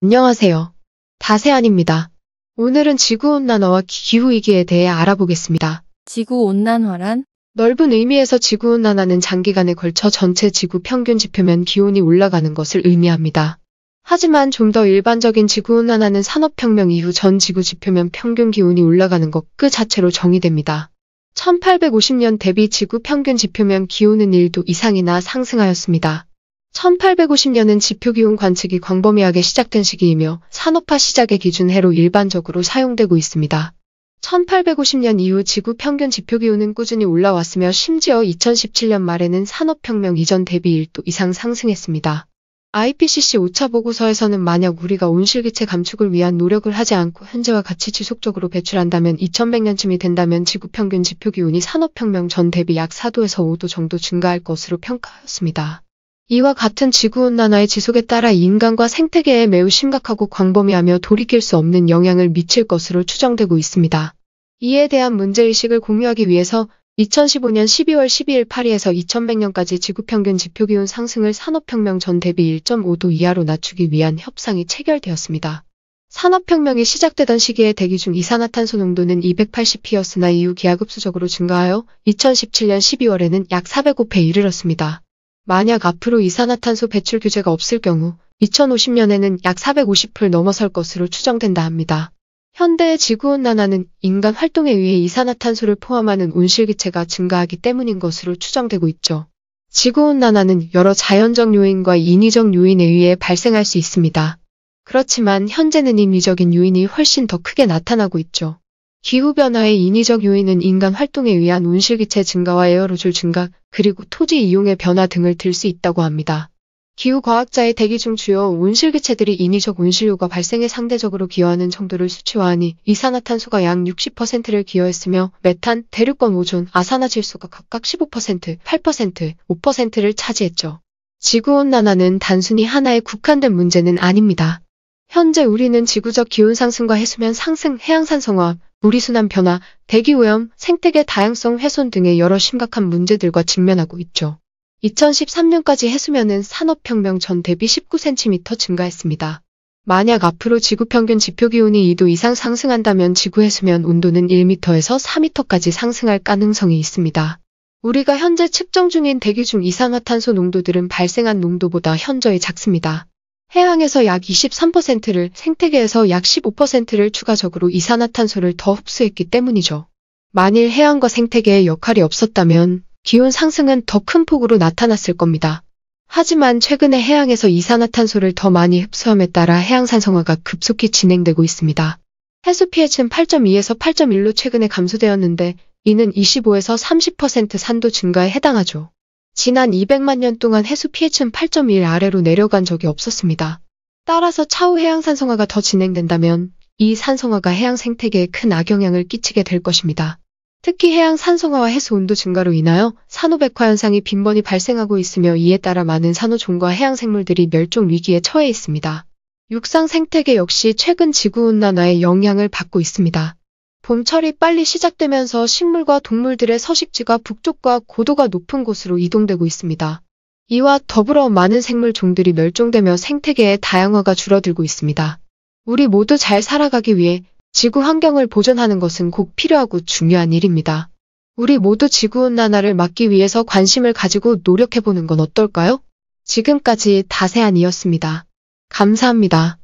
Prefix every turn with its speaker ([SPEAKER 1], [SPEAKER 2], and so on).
[SPEAKER 1] 안녕하세요. 다세안입니다. 오늘은 지구온난화와 기후위기에 대해 알아보겠습니다.
[SPEAKER 2] 지구온난화란?
[SPEAKER 1] 넓은 의미에서 지구온난화는 장기간에 걸쳐 전체 지구 평균 지표면 기온이 올라가는 것을 의미합니다. 하지만 좀 더 일반적인 지구온난화는 산업혁명 이후 전 지구 지표면 평균 기온이 올라가는 것 그 자체로 정의됩니다. 1850년 대비 지구 평균 지표면 기온은 1도 이상이나 상승하였습니다. 1850년은 지표기온 관측이 광범위하게 시작된 시기이며 산업화 시작의 기준 해로 일반적으로 사용되고 있습니다. 1850년 이후 지구 평균 지표기온은 꾸준히 올라왔으며 심지어 2017년 말에는 산업혁명 이전 대비 1도 이상 상승했습니다. IPCC 5차 보고서에서는 만약 우리가 온실기체 감축을 위한 노력을 하지 않고 현재와 같이 지속적으로 배출한다면 2100년쯤이 된다면 지구 평균 지표기온이 산업혁명 전 대비 약 4도에서 5도 정도 증가할 것으로 평가하였습니다. 이와 같은 지구온난화의 지속에 따라 인간과 생태계에 매우 심각하고 광범위하며 돌이킬 수 없는 영향을 미칠 것으로 추정되고 있습니다. 이에 대한 문제의식을 공유하기 위해서 2015년 12월 12일 파리에서 2100년까지 지구평균 지표기온 상승을 산업혁명 전 대비 1.5도 이하로 낮추기 위한 협상이 체결되었습니다. 산업혁명이 시작되던 시기에 대기 중 이산화탄소 농도는 280pp였으나 이후 기하급수적으로 증가하여 2017년 12월에는 약 405pp에 이르렀습니다. 만약 앞으로 이산화탄소 배출 규제가 없을 경우 2050년에는 약 450pp를 넘어설 것으로 추정된다 합니다. 현대의 지구온난화는 인간 활동에 의해 이산화탄소를 포함하는 온실기체가 증가하기 때문인 것으로 추정되고 있죠. 지구온난화는 여러 자연적 요인과 인위적 요인에 의해 발생할 수 있습니다. 그렇지만 현재는 인위적인 요인이 훨씬 더 크게 나타나고 있죠. 기후변화의 인위적 요인은 인간 활동에 의한 온실기체 증가와 에어로졸 증가, 그리고 토지 이용의 변화 등을 들 수 있다고 합니다. 기후과학자의 대기 중 주요 온실기체들이 인위적 온실효가 발생에 상대적으로 기여하는 정도를 수치화하니 이산화탄소가 약 60%를 기여했으며 메탄, 대륙간 오존, 아산화질소가 각각 15%, 8%, 5%를 차지했죠. 지구온난화는 단순히 하나에 국한된 문제는 아닙니다. 현재 우리는 지구적 기온 상승과 해수면 상승, 해양산성화, 무리순환 변화, 대기오염, 생태계 다양성 훼손 등의 여러 심각한 문제들과 직면하고 있죠. 2013년까지 해수면은 산업혁명 전 대비 19cm 증가했습니다. 만약 앞으로 지구 평균 지표기온이 2도 이상 상승한다면 지구 해수면 온도는 1m에서 4m까지 상승할 가능성이 있습니다. 우리가 현재 측정 중인 대기 중 이산화탄소 농도들은 발생한 농도보다 현저히 작습니다. 해양에서 약 23%를, 생태계에서 약 15%를 추가적으로 이산화탄소를 더 흡수했기 때문이죠. 만일 해양과 생태계의 역할이 없었다면 기온 상승은 더 큰 폭으로 나타났을 겁니다. 하지만 최근에 해양에서 이산화탄소를 더 많이 흡수함에 따라 해양산성화가 급속히 진행되고 있습니다. 해수 pH는 8.2에서 8.1로 최근에 감소되었는데 이는 25에서 30% 산도 증가에 해당하죠. 지난 200만 년 동안 해수 pH는 8.1 아래로 내려간 적이 없었습니다. 따라서 차후 해양산성화가 더 진행된다면 이 산성화가 해양 생태계에 큰 악영향을 끼치게 될 것입니다. 특히 해양 산성화와 해수 온도 증가로 인하여 산호백화 현상이 빈번히 발생하고 있으며 이에 따라 많은 산호종과 해양 생물들이 멸종 위기에 처해 있습니다. 육상 생태계 역시 최근 지구온난화의 영향을 받고 있습니다. 봄철이 빨리 시작되면서 식물과 동물들의 서식지가 북쪽과 고도가 높은 곳으로 이동되고 있습니다. 이와 더불어 많은 생물 종들이 멸종되며 생태계의 다양화가 줄어들고 있습니다. 우리 모두 잘 살아가기 위해 지구 환경을 보존하는 것은 꼭 필요하고 중요한 일입니다. 우리 모두 지구온난화를 막기 위해서 관심을 가지고 노력해보는 건 어떨까요? 지금까지 다세안이었습니다. 감사합니다.